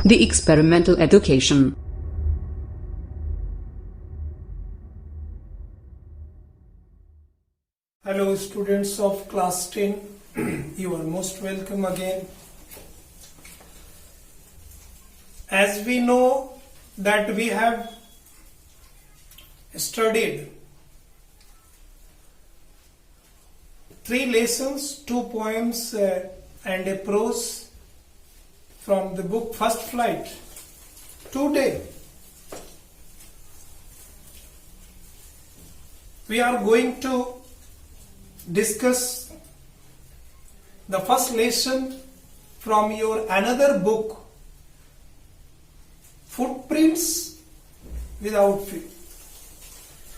The experimental education. Hello students of class 10, you are most welcome again. As we know that we have studied 3 lessons, 2 poems and a prose from the book First Flight. Today we are going to discuss the first lesson from your another book, Footprints Without Feet.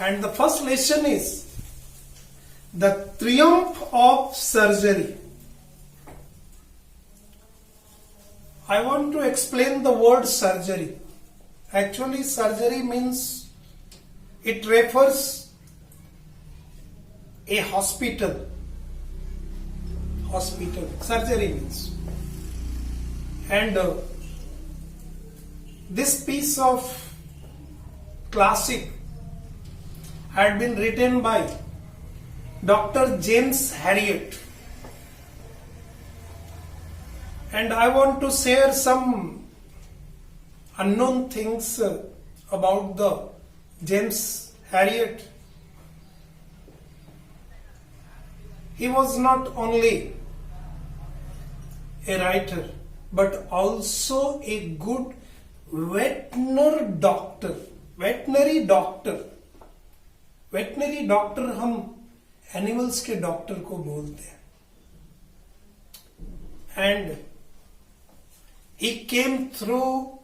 And the first lesson is the triumph of surgery. I want to explain the word surgery. Actually, surgery means, it refers a hospital. Surgery means. And this piece of classic had been written by Dr. James Herriot. And I want to share some unknown things about the James Herriot. He was not only a writer but also a good veterinary doctor. Veterinary doctor हम animals के doctor को बोलते हैं. And he came through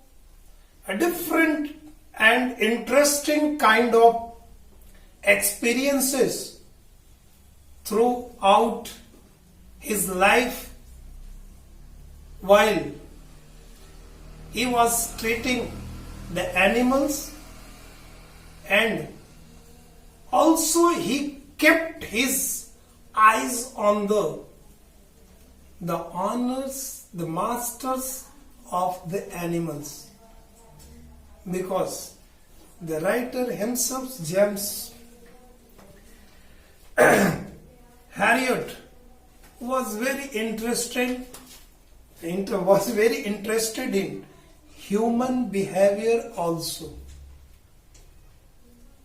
a different and interesting kind of experiences throughout his life while he was treating the animals, and also he kept his eyes on the owners, the masters of the animals, because the writer himself, James Herriot, was very interested in human behavior also.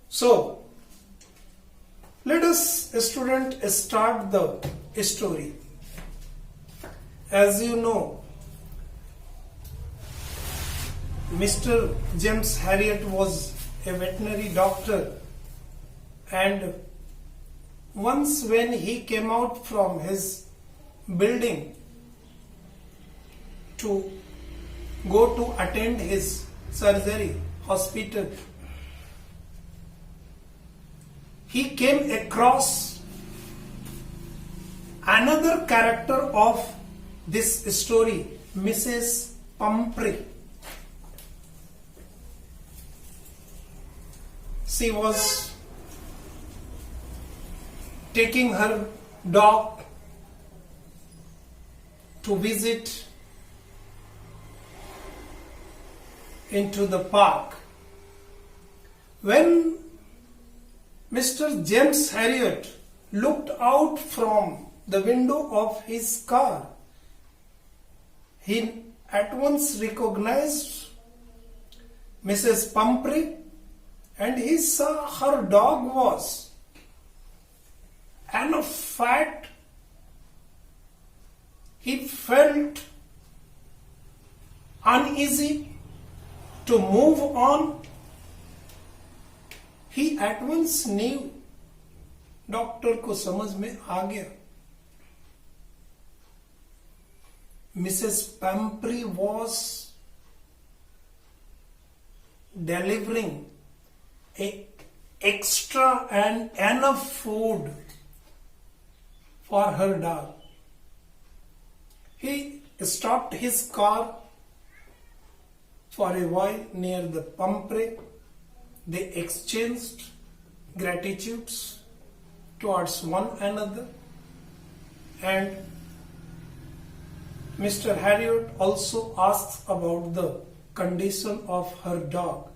So let us, student, start the story. As you know, Mr. James Herriot was a veterinary doctor, and once when he came out from his building to go to attend his surgery hospital, he came across another character of this story, Mrs. Pumphrey. She was taking her dog to visit into the park. When Mr. James Herriot looked out from the window of his car, he at once recognized Mrs. Pumphrey, and he saw her dog was enough fat. He felt uneasy to move on. He at once knew, doctor को समझ में आ गया, Mrs. Pumphrey was delivering extra and enough food for her dog. He stopped his car for a while near the Pumphrey. They exchanged gratitudes towards one another, and Mr. Harriet also asks about the condition of her dog.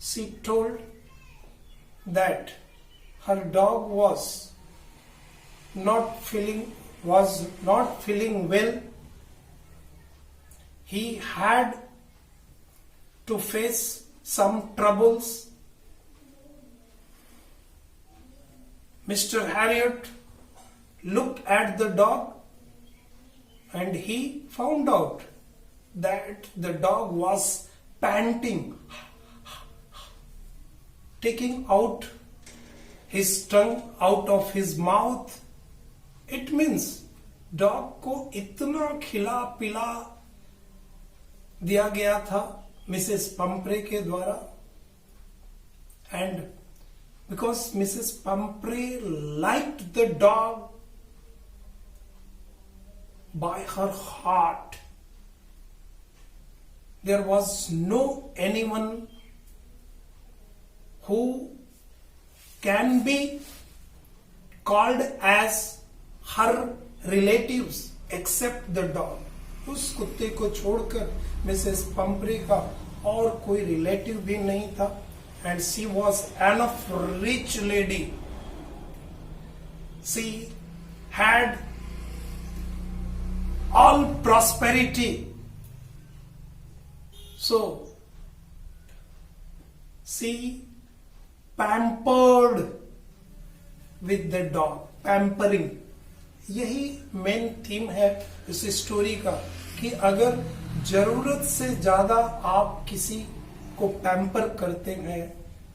She told that her dog was not feeling well. He had to face some troubles. Mr. Harriet looked at the dog and he found out that the dog was panting, taking out his tongue out of his mouth. It means dog को इतना खिला पिला दिया गया था Mrs पंपरे के द्वारा, and because Mrs. Pumphrey liked the dog by her heart, there was no anyone who can be called as her relatives except the dog. उस कुत्ते को छोड़कर मिसेस पंपरे का और कोई रिलेटिव भी नहीं था. And she was enough rich lady. She had all prosperity. So she pampered with the dog. Pampering. यही मेन थीम है इस स्टोरी का कि अगर जरूरत से ज्यादा आप किसी को पैम्पर करते हैं,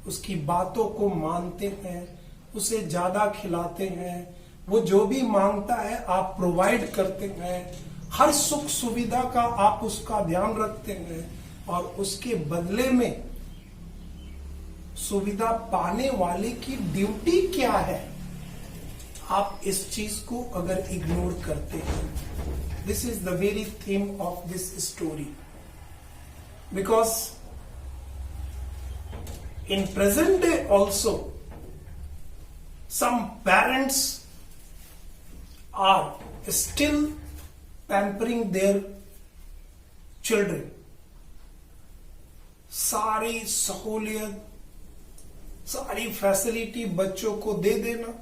उसकी बातों को मानते हैं, उसे ज्यादा खिलाते हैं, वो जो भी मांगता है आप प्रोवाइड करते हैं, हर सुख सुविधा का आप उसका ध्यान रखते हैं और उसके बदले में सुविधा पाने वाले की ड्यूटी क्या है, आप इस चीज को अगर इग्नोर करते हैं. This is the very theme of this story. Because in present day also some parents are still pampering their children. सारी सहूलियत, सारी फैसिलिटी बच्चों को दे देना,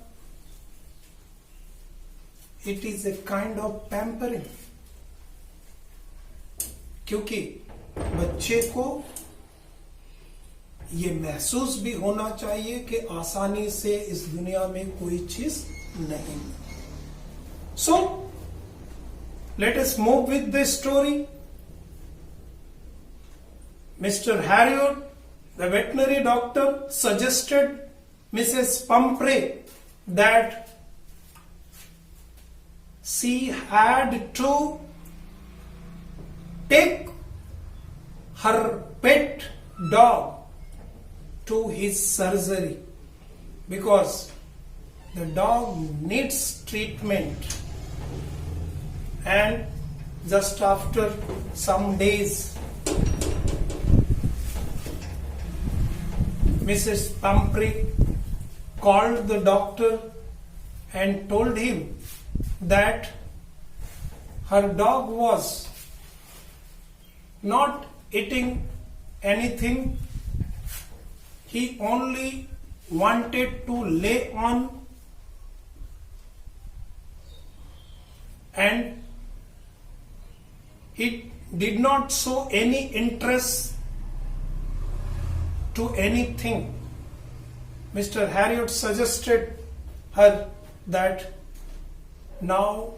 it is a kind of pampering. क्योंकि बच्चे को ये महसूस भी होना चाहिए कि आसानी से इस दुनिया में कोई चीज नहीं. So let us move with the story. Mr Herriot, the veterinary doctor, suggested Mrs Pumphrey that she had to take her pet dog to his surgery because the dog needs treatment. And just after some days, Mrs. Pumphrey called the doctor and told him that her dog was not eating anything. He only wanted to lay on and he did not show any interest to anything. Mr. Harriet suggested her that now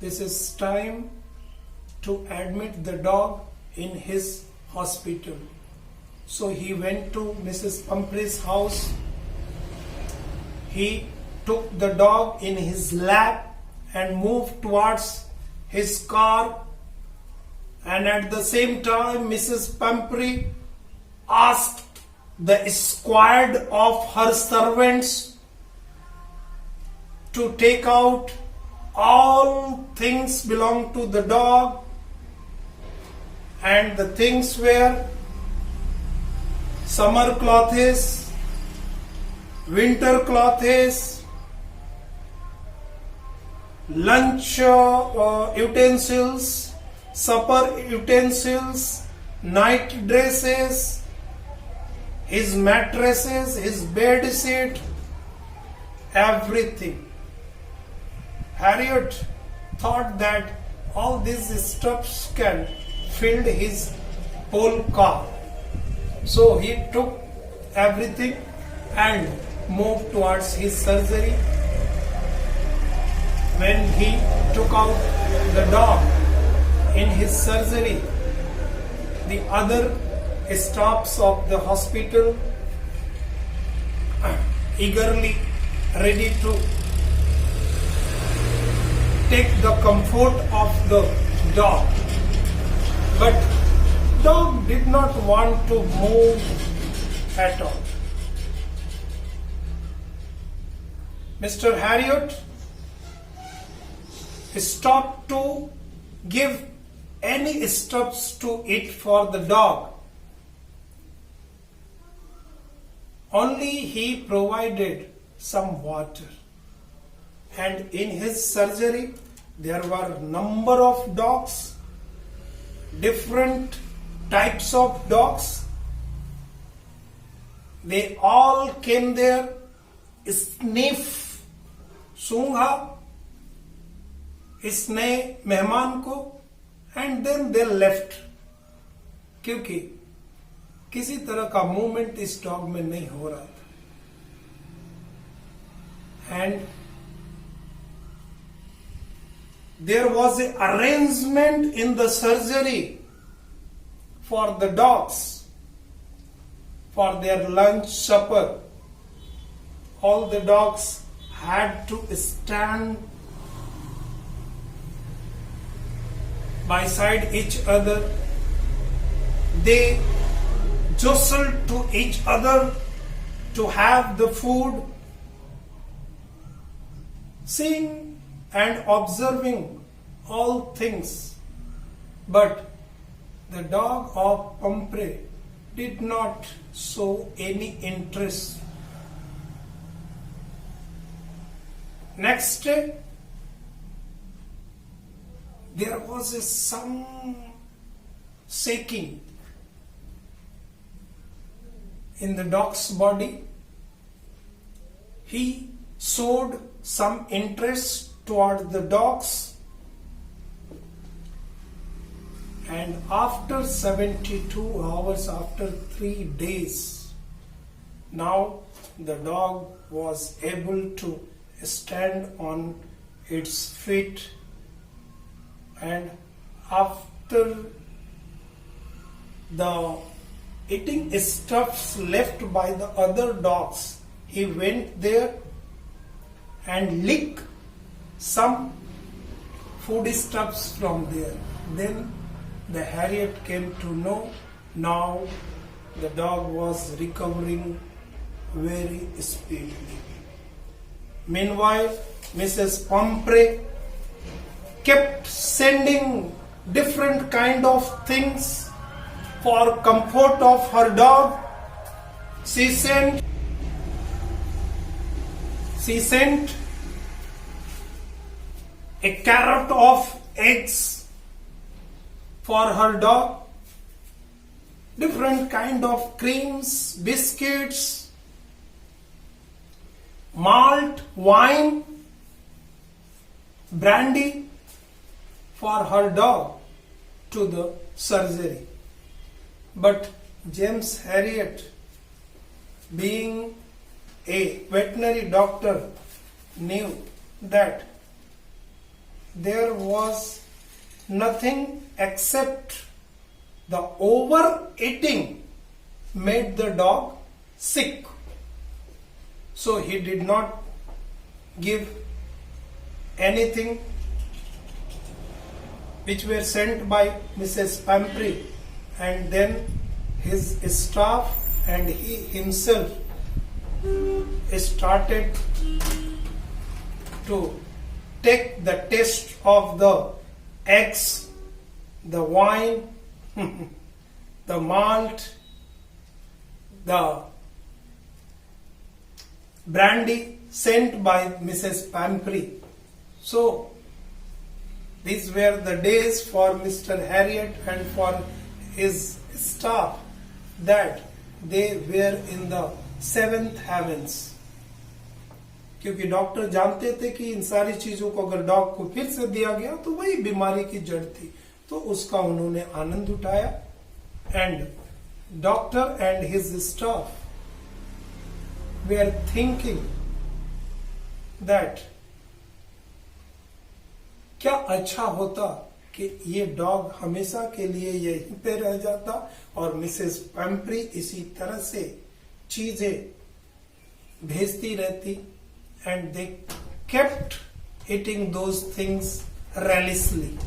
this is time to admit the dog in his hospital. So he went to Mrs. Pumphrey's house. He took the dog in his lap and moved towards his car. And at the same time, Mrs. Pumphrey asked the squad of her servants to take out all things belong to the dog, and the things were summer clothes, winter clothes, lunch utensils, supper utensils, night dresses, his mattresses, his bed sheet, everything. Harriet thought that all these stuffs can fill his whole car. So he took everything and moved towards his surgery. When he took out the dog in his surgery, the other staffs of the hospital eagerly ready to take the comfort of the dog. But dog did not want to move at all. Mr. Harriet stopped to give any stuffs to eat for the dog. Only he provided some water. And in his surgery, there were number of dogs, different types of dogs. They all came there, sniff, सूंघा इसने मेहमान को, and then they left, क्योंकि किसी तरह का movement इस dog में नहीं हो रहा था. And there was a arrangement in the surgery for the dogs, for their lunch supper. All the dogs had to stand by side each other. They jostled to each other to have the food. Seeing and observing all things, but the dog of Pomfrey did not show any interest. Next day, there was some shaking in the dog's body. He showed some interest toward the dogs, and after 72 hours, after 3 days, now the dog was able to stand on its feet, and after the eating stuffs left by the other dogs, he went there and licked some foodstuffs from there. Then the Harriet came to know now the dog was recovering very speedily. Meanwhile, Mrs. Pomfrey kept sending different kind of things for comfort of her dog. She sent a carrot of eggs for her dog, different kind of creams, biscuits, malt, wine, brandy for her dog to the surgery. But James Harriet, being a veterinary doctor, knew that there was nothing except the overeating made the dog sick. So he did not give anything which were sent by Mrs. Pomfrey, and then his staff and he himself started to take the taste of the eggs, the wine, the malt, the brandy sent by Mrs. Pomfrey. So These were the days for Mr. Harriot and for his staff that they were in the seventh heavens. क्योंकि doctor जानते थे कि इन सारी चीजों को अगर dog को फिर से दिया गया तो वही बीमारी की जड़ थी, तो उसका उन्होंने आनंद उठाया. And doctor and his staff were thinking that क्या अच्छा होता कि ये डॉग हमेशा के लिए यहीं पे रह जाता और मिसेस पैम्प्री इसी तरह से चीजें भेजती रहती. And they kept eating those things relishly,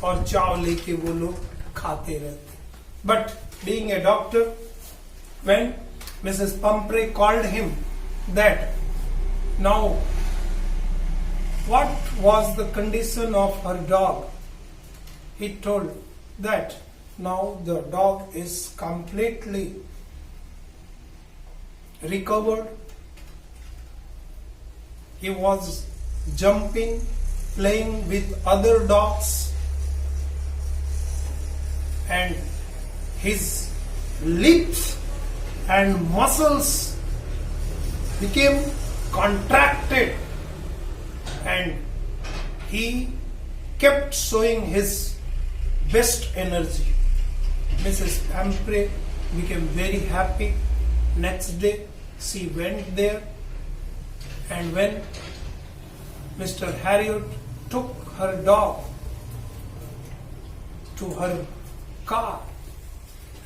और चाव लेके वो लोग खाते रहते. But being a doctor, when Mrs. Pumphrey called him that now what was the condition of her dog, he told that now the dog is completely recovered. He was jumping, playing with other dogs, and his lips and muscles became contracted, and he kept showing his best energy. Mrs. Pumphrey became very happy. Next day she went there, and when Mr. Harriot took her dog to her car,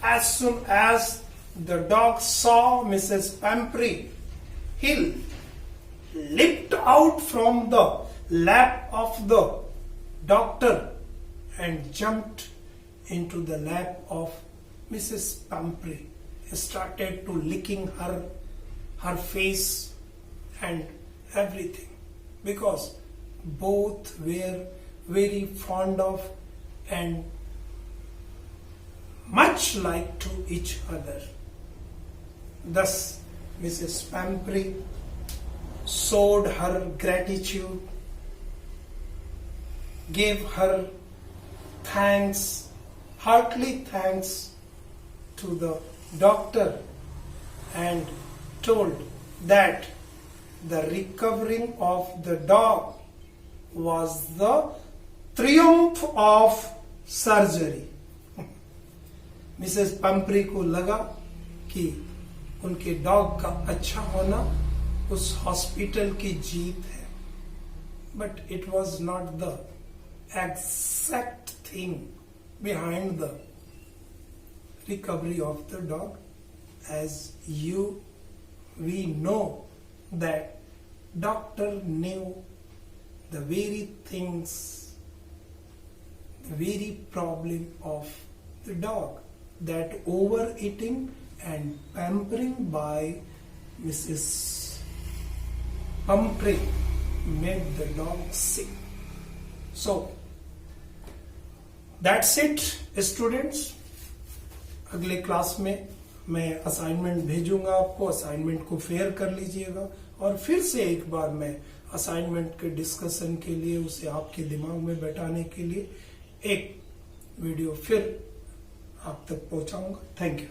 as soon as the dog saw Mrs. Pumphrey, he leaped out from the lap of the doctor and jumped into the lap of Mrs. Pumphrey. He started to licking her face and everything, because both were very fond of and much like to each other. Thus, Mrs. Pumphrey showed her gratitude, gave her thanks, heartily thanks to the doctor, and told that the recovering of the dog was the triumph of surgery. Mrs Pumphrey को लगा कि उनके dog का अच्छा होना उस hospital की जीत है, but it was not the exact thing behind the recovery of the dog. As we know that doctor knew the very things, the very problem of the dog, that overeating and pampering by Mrs. Pumphrey made the dog sick. So that's it, students. अगले class में मैं assignment भेजूंगा आपको, assignment को fair कर लीजिएगा, और फिर से एक बार मैं असाइनमेंट के डिस्कशन के लिए, उसे आपके दिमाग में बैठाने के लिए एक वीडियो फिर आप तक पहुंचाऊंगा. Thank you.